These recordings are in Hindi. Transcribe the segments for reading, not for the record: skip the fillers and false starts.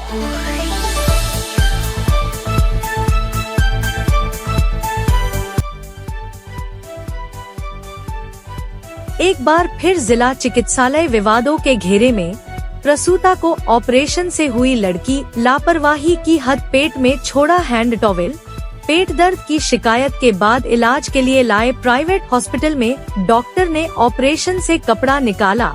एक बार फिर जिला चिकित्सालय विवादों के घेरे में। प्रसूता को ऑपरेशन से हुई लड़की, लापरवाही की हद, पेट में छोड़ा हैंड टॉवेल। पेट दर्द की शिकायत के बाद इलाज के लिए लाए प्राइवेट हॉस्पिटल में डॉक्टर ने ऑपरेशन से कपड़ा निकाला।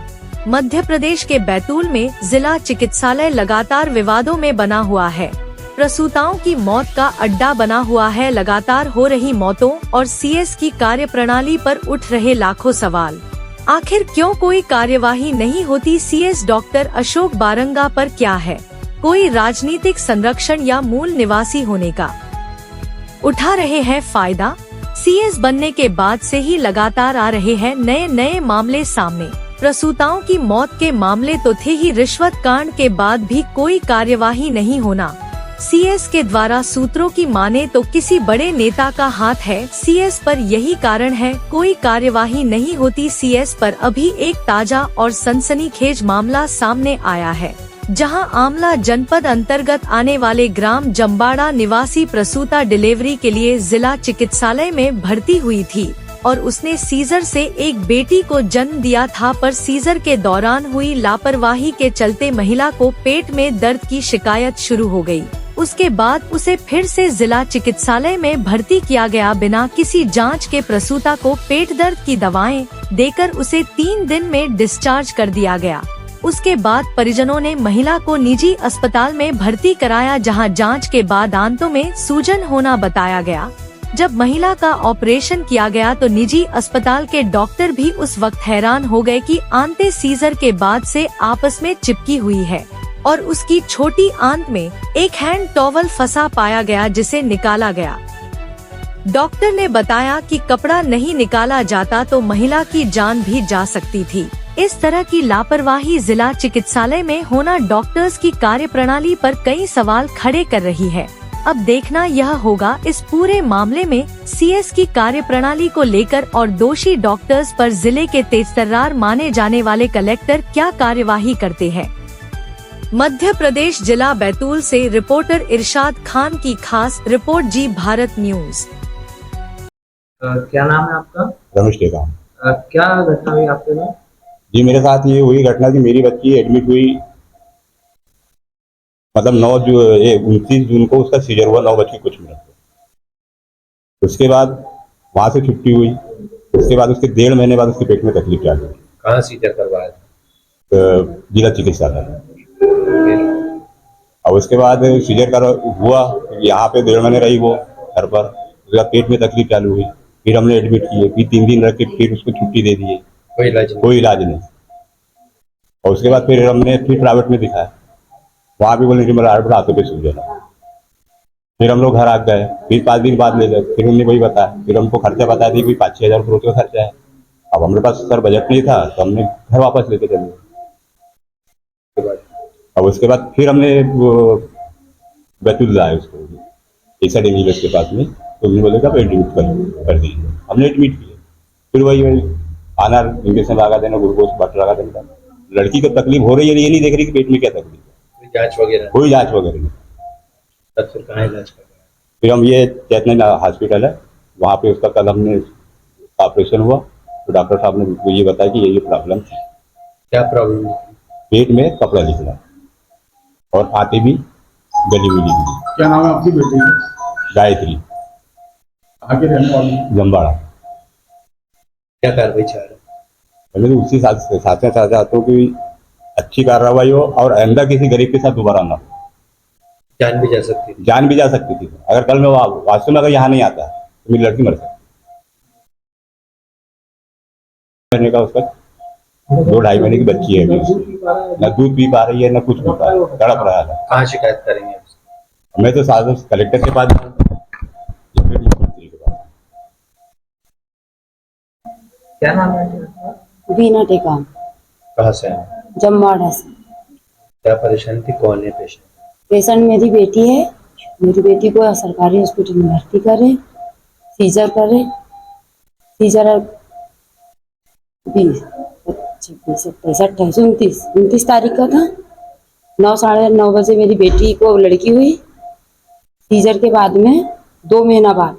मध्य प्रदेश के बैतूल में जिला चिकित्सालय लगातार विवादों में बना हुआ है। प्रसूताओं की मौत का अड्डा बना हुआ है। लगातार हो रही मौतों और सीएस की कार्यप्रणाली पर उठ रहे लाखों सवाल। आखिर क्यों कोई कार्यवाही नहीं होती? सीएस डॉक्टर अशोक बारंगा पर क्या है कोई राजनीतिक संरक्षण या मूल निवासी होने का? उठा रहे हैं फायदा? सीएस बनने के बाद से ही लगातार आ रहे हैं नए मामले सामने। प्रसूताओं की मौत के मामले तो थे ही, रिश्वत कांड के बाद भी कोई कार्यवाही नहीं होना। सीएस के द्वारा सूत्रों की माने तो किसी बड़े नेता का हाथ है सीएस पर, यही कारण है कोई कार्यवाही नहीं होती। सीएस पर अभी एक ताजा और सनसनीखेज मामला सामने आया है, जहां आमला जनपद अंतर्गत आने वाले ग्राम जम्बाड़ा निवासी प्रसूता डिलीवरी के लिए जिला चिकित्सालय में भर्ती हुई थी और उसने सीजर से एक बेटी को जन्म दिया था, पर सीजर के दौरान हुई लापरवाही के चलते महिला को पेट में दर्द की शिकायत शुरू हो गई। उसके बाद उसे फिर से जिला चिकित्सालय में भर्ती किया गया। बिना किसी जांच के प्रसूता को पेट दर्द की दवाएं देकर उसे 3 दिन में डिस्चार्ज कर दिया गया। उसके बाद परिजनों ने महिला को निजी अस्पताल में भर्ती कराया, जहां जांच के बाद आंतों में सूजन होना बताया गया। जब महिला का ऑपरेशन किया गया तो निजी अस्पताल के डॉक्टर भी उस वक्त हैरान हो गए कि आंतें सीजर के बाद से आपस में चिपकी हुई है और उसकी छोटी आंत में एक हैंड टॉवल फंसा पाया गया, जिसे निकाला गया। डॉक्टर ने बताया कि कपड़ा नहीं निकाला जाता तो महिला की जान भी जा सकती थी। इस तरह की लापरवाही जिला चिकित्सालय में होना डॉक्टर्स की कार्यप्रणाली पर कई सवाल खड़े कर रही है। अब देखना यह होगा इस पूरे मामले में सीएस की कार्यप्रणाली को लेकर और दोषी डॉक्टर्स पर जिले के तेजतर्रार माने जाने वाले कलेक्टर क्या कार्यवाही करते हैं। मध्य प्रदेश जिला बैतूल से रिपोर्टर इरशाद खान की खास रिपोर्ट, जी भारत न्यूज। क्या नाम है आपका? रमेश टेकाम। क्या घटना हुई आपके साथ? जी मेरे साथ ये हुई घटना कि मेरी बच्ची एडमिट हुई, मतलब 29 जून को उसका सीजर हुआ 9:कुछ। उसके बाद वहाँ से छुट्टी हुई। उसके बाद उसके 1.5 महीने बाद उसके पेट में तकलीफ चालू हुई। कहाँ सीजर करवाया था? जिला चिकित्सालय। और उसके बाद सीजर कर हुआ, यहाँ पे 1.5 महीने रही वो घर पर। उसके बाद पेट में तकलीफ चालू हुई, फिर हमने एडमिट किए, फिर 3 दिन रख के फिर उसको छुट्टी दे दी। कोई इलाज नहीं। और उसके बाद फिर हमने प्राइवेट में दिखाया, वहाँ भी बोले कि मेरा हाथों पे सूजन है। फिर हम लोग घर आ गए, फिर 5 दिन बाद ले गए, फिर उन्होंने वही बताया। फिर हमको खर्चा बता दिया कि 5-6 हज़ार रुपये का खर्चा है। अब हमारे पास सर बजट नहीं था तो हमने घर वापस लेके चले। अब उसके बाद फिर हमने बैतूल लाए उसको एसड इंजीनियर के पास में, तो उन्होंने बोले कि एडमिट कर दीजिए। हमने एडमिट किया, फिर वही आना, इंजेक्शन लगा देना, ग्लूकोज वाटर लगा देना। लड़की को तकलीफ हो रही है, ये नहीं देख रही कि पेट में क्या तकलीफ है। कोई जांच वगैरह नहीं। तब फिर कहाँ इलाज कर रहे हैं? फिर हम ये चैतन्य हॉस्पिटल है, वहाँ पे उसका कल हमने ऑपरेशन हुआ तो डॉक्टर साहब ने मुझको ये बताया कि ये प्रॉब्लम थी। क्या प्रॉब्लम? पेट में कपड़ा निकला और आते भी गली मिली। क्या नाम है आपकी बेटी? गायत्री। आगे रहने वाली? जम्बाड़ा। क्या कार्रवाई चाह रहे? मैं तो उसी साथ चाहता हूँ कि अच्छी कार्रवाई हो और आइंदा किसी गरीब के साथ दोबारा ना हो। जान भी जा सकती थी। जान भी जा सकती थी। अगर कल मैं वास्तव में अगर यहाँ नहीं आता तो मेरी लड़की मर सकती। मरने का उसका 2-2.5 महीने की बच्ची है, न दूध पी पा रही है, न कुछ पी पा रही है, तड़प रहा है। कहाँ शिकायत करेंगे? मैं तो साथ कलेक्टर के पास। क्या नाम है? बीना टेकाम। कहाँ से है? जम्बाड़ा से। क्या परेशानी थी? कौन है पेशेंट? पेशेंट मेरी बेटी है। मेरी बेटी को सरकारी हॉस्पिटल में भर्ती करे, सीजर करे। सीजर 20, 26, 27, 28, 29 तारीख का था। 9 साढ़े 9 बजे मेरी बेटी को लड़की हुई। सीजर के बाद में 2 महीना बाद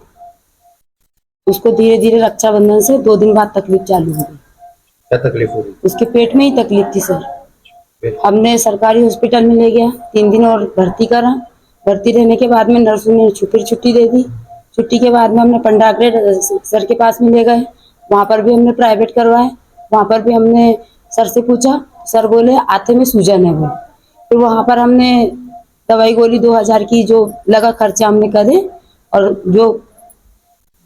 उसको धीरे धीरे रक्षाबंधन से 2 दिन बाद तकलीफ चालू हो गई। क्या तकलीफ हो रही उसके पेट में ही तकलीफ थी सर। फिर? हमने सरकारी हॉस्पिटल में ले गया, 3 दिन और भर्ती करा। भर्ती रहने के बाद में नर्सों ने छुट्टी दे दी। छुट्टी के बाद में हमने पंडाग्रेड सर के पास में ले गए, वहाँ पर भी हमने प्राइवेट करवाए। वहाँ पर भी हमने सर से पूछा, सर बोले आते में सूजन है वो। फिर वहाँ पर हमने दवाई गोली 2000 की जो लगा खर्चा हमने करे, और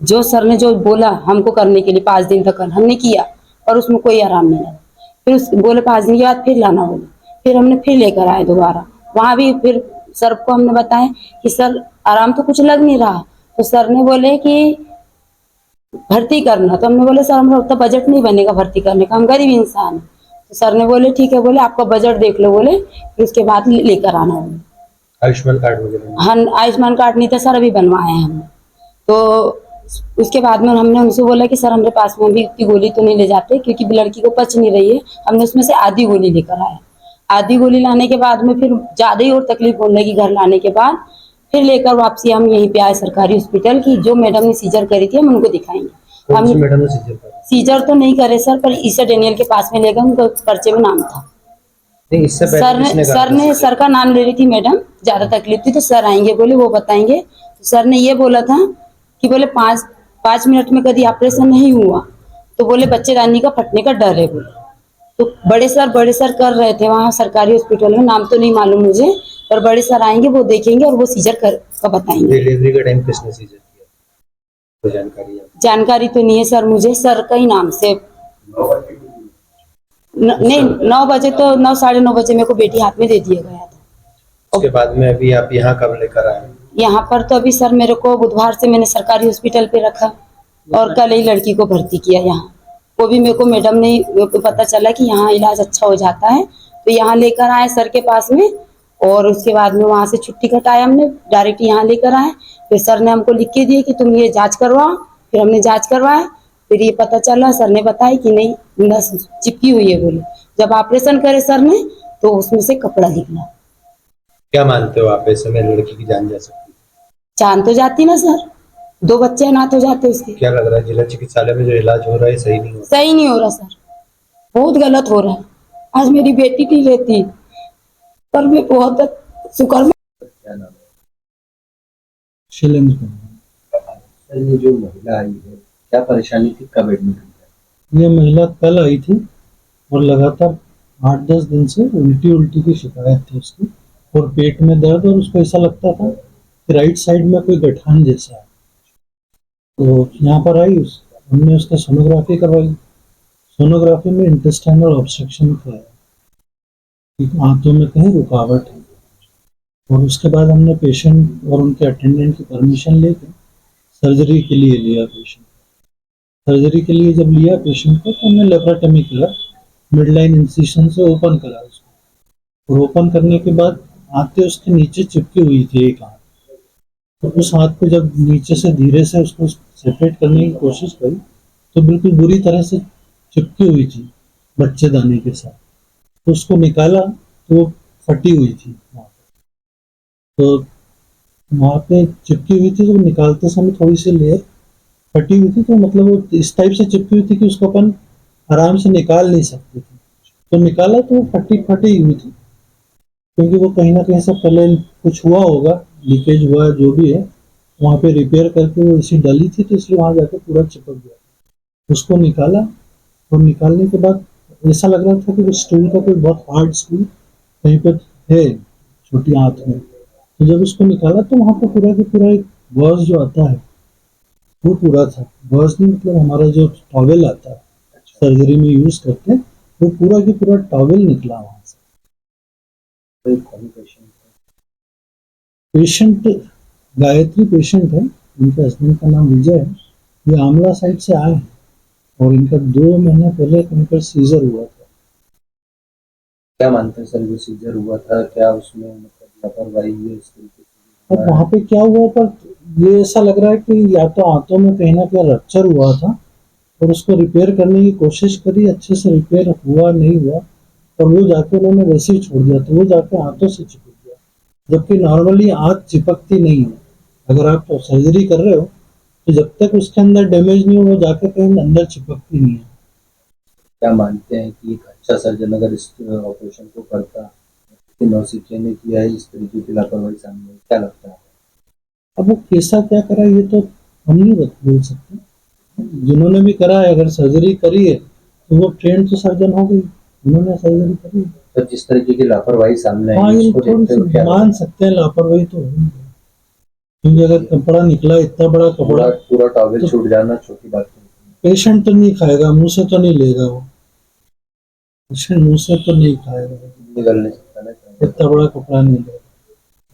जो सर ने जो बोला हमको करने के लिए 5 दिन तक हमने किया, और उसमें कोई आराम नहीं लगा। फिर बोले 5 दिन के बाद फिर लाना बोले। फिर हमने फिर लेकर आए दोबारा। वहाँ भी फिर सर को हमने बताया कि सर आराम तो कुछ लग नहीं रहा। तो सर ने बोले कि भर्ती करना। तो हमने बोले सर हमारा उतना बजट नहीं बनेगा भर्ती करने का, हम गरीब इंसान हैं। तो सर ने बोले ठीक है, बोले आपका बजट देख लो बोले, फिर उसके बाद लेकर आना बोले। आयुष्मान कार्ड वगैरह? हाँ, आयुष्मान कार्ड नहीं था सर, अभी बनवाए हैं हमने। तो उसके बाद में हमने उनसे बोला कि सर हमारे पास में भी इतनी गोली तो नहीं ले जाते, क्योंकि लड़की को पच नहीं रही है। हमने उसमें से आधी गोली लेकर आए। आधी गोली लाने के बाद में फिर ज्यादा ही और तकलीफ होने लगी। घर लाने के बाद फिर लेकर वापसी हम यहीं पे आए सरकारी हॉस्पिटल की। जो मैडम ने सीजर करी थी हम उनको दिखाएंगे। कौन सी हम मैडम ने सीजर करा? सीजर तो नहीं करे सर, पर ईसा डेनियल के पास में लेकर उनका पर्चे में नाम था। नहीं, इससे पहले किसने करा था? सर का नाम ले रही थी मैडम, ज्यादा तकलीफ थी तो सर आएंगे बोले, वो बताएंगे। तो सर ने ये बोला था कि बोले 5 मिनट में कभी ऑपरेशन नहीं हुआ तो बोले बच्चेदानी का फटने का डर है बोले। तो बड़े सर कर रहे थे वहाँ सरकारी हॉस्पिटल में, नाम तो नहीं मालूम मुझे, पर बड़े सर आएंगे वो देखेंगे और वो सीजर का बताएंगे। डिलीवरी के टाइम किसने सीजर किया, तो जानकारी है? जानकारी तो नहीं है सर मुझे, सर का ही नाम से। नहीं, 9 बजे तो 9 साढ़े 9 बजे मेरे को बेटी हाथ में दे दिया गया था। उसके बाद में अभी आप यहाँ कब लेकर आए? यहाँ पर तो अभी सर मेरे को बुधवार से मैंने सरकारी हॉस्पिटल पे रखा, और कल ही लड़की को भर्ती किया यहाँ। वो भी मेरे को मैडम ने पता चला कि यहाँ इलाज अच्छा हो जाता है, तो यहाँ लेकर आए सर के पास में। और उसके बाद में वहाँ से छुट्टी कटाया हमने, डायरेक्ट यहाँ लेकर आए। फिर सर ने हमको लिख के दिए कि तुम ये जांच करवाओ। फिर हमने जांच करवाया, फिर ये पता चला, सर ने बताया कि नहीं नस चिपकी हुई है बोले। जब ऑपरेशन करे सर ने तो उसमें से कपड़ा निकला। क्या मानते हो आप, ऐसे में लड़की की जान जा सकती है? जान तो जाती ना सर, 2 बच्चे अनाथ हो जाते उसके। क्या लग रहा है जिला चिकित्सालय में जो इलाज हो रहा है सही नहीं हो रहा? सही नहीं हो रहा सर, बहुत गलत हो रहा है। आज मेरी बेटी नहीं रहती पर मैं बहुत शुक्र। क्या नाम है? शैलेंद्र कुमार। सर, ये जो महिला आई है क्या परेशानी थी, कब एडमिट हुई? ये महिला कल आई थी और लगातार 8-10 दिन से उल्टी की शिकायत थी उसकी, और पेट में दर्द, और उसको ऐसा लगता था कि राइट साइड में कोई गठान जैसा है। तो यहाँ पर आई, हमने उसका सोनोग्राफी करवाई। सोनोग्राफी में इंटेस्टाइनल ऑब्स्ट्रक्शन था, आंतों में कहीं रुकावट है। और उसके बाद हमने पेशेंट और उनके अटेंडेंट की परमिशन लेकर सर्जरी के लिए लिया पेशेंट। सर्जरी के लिए जब लिया पेशेंट को, तो हमने लेप्रोटमी किया, मिडलाइन इंसिशन से ओपन करा उसको। और ओपन करने के बाद आते उसके नीचे चिपकी हुई थी एक हाथ। तो उस हाथ को जब नीचे से धीरे से उसको सेपरेट करने की कोशिश करी तो बिल्कुल बुरी तरह से चिपकी हुई थी बच्चेदानी के साथ। तो उसको निकाला तो वो फटी हुई थी वहाँ पे। तो वहाँ पे चिपकी हुई थी, तो निकालते समय थोड़ी सी लेयर फटी हुई थी। तो मतलब वो इस टाइप से चिपकी हुई थी कि उसको अपन आराम से निकाल नहीं सकते थे। तो निकाला तो वो फटी हुई थी, क्योंकि वो कहीं ना कहीं से पहले कुछ हुआ होगा, लीकेज हुआ जो भी है, वहाँ पे रिपेयर करके वो ऐसी डली थी, तो इसलिए वहाँ जाकर पूरा चिपक गया। उसको निकाला, और निकालने के बाद ऐसा लग रहा था कि वो स्टूल का कोई बहुत हार्ड स्टूल कहीं पर है छोटी आंत में। तो जब उसको निकाला तो वहाँ पर पूरा की पूरा एक बर्स जो आता है वो पूरा था। बर्स नहीं, मतलब हमारा जो टॉवेल आता है सर्जरी में यूज करते हैं, वो पूरा की पूरा टॉवेल निकला वहाँ से। पेशेंट गायत्री पेशेंट है, उनके हस्बैंड का नाम विजय है। ये आमला साइड से आए हैं, और इनका 2 महीने पहले इनका सीजर हुआ था। क्या मानते हैं सर, जो सीजर हुआ था क्या उसमें मतलब लापरवाही हुई इस तरीके से? अब वहाँ पे क्या हुआ, पर ये ऐसा लग रहा है कि या तो आंतों में कहीं ना कहीं रप्चर हुआ था, और उसको रिपेयर करने की कोशिश करी, अच्छे से रिपेयर हुआ नहीं हुआ, और वो जाके उन्होंने वैसे ही छोड़ दिया, तो वो जाके हाथों से चिपक गया, जबकि नॉर्मली आंख चिपकती नहीं है। अगर आप सर्जरी कर रहे हो तो जब तक उसके अंदर डैमेज नहीं हो वो जाके कहीं अंदर चिपकती नहीं है। क्या मानते हैं कि एक अच्छा सर्जन अगर इस ऑपरेशन को करता, नौसिखिया ने किया है, इस तरीके की लापरवाही सामने आई, क्या लगता है? अब वो कैसा क्या करा ये तो हम नहीं बोल सकते। जिन्होंने भी करा है, अगर सर्जरी करी है तो वो ट्रेन तो सर्जन हो गई, उन्होंने सर्जरी करी है। तो जिस तरीके की लापरवाही सामने हाँ, आई, ये उसको थोड़ी देखते हुए सी क्या मान सकते हैं, लापरवाही तो होगी, क्योंकि अगर कपड़ा निकला, इतना बड़ा पूरा कपड़ा, पूरा टॉवेल तो छूट जाना छोटी बात नहीं। पेशेंट तो नहीं खाएगा, मुंह से तो नहीं लेगा वो, पेशेंट मुंह से तो नहीं खाएगा, निकल नहीं सकता ना। इतना बड़ा कपड़ा नहीं लेगा।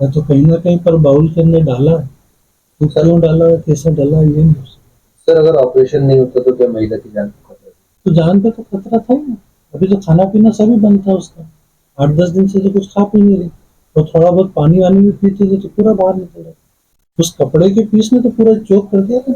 या तो कहीं ना कहीं पर बाउल के अंदर डाला है, तो क्यों डाला है, कैसे डाला है, ये नहीं हो सकता। सर, अगर ऑपरेशन नहीं होता तो क्या महिला की जान को खतरा? तो जान पे तो खतरा था ही ना। अभी तो खाना पीना सभी बंद था उसका, 8-10 दिन से तो कुछ खा पी नहीं रही, और थोड़ा बहुत पानी वानी भी पीते थे तो पूरा बाहर निकल रहा। उस कपड़े के पीस ने तो पूरा चोक कर दिया था।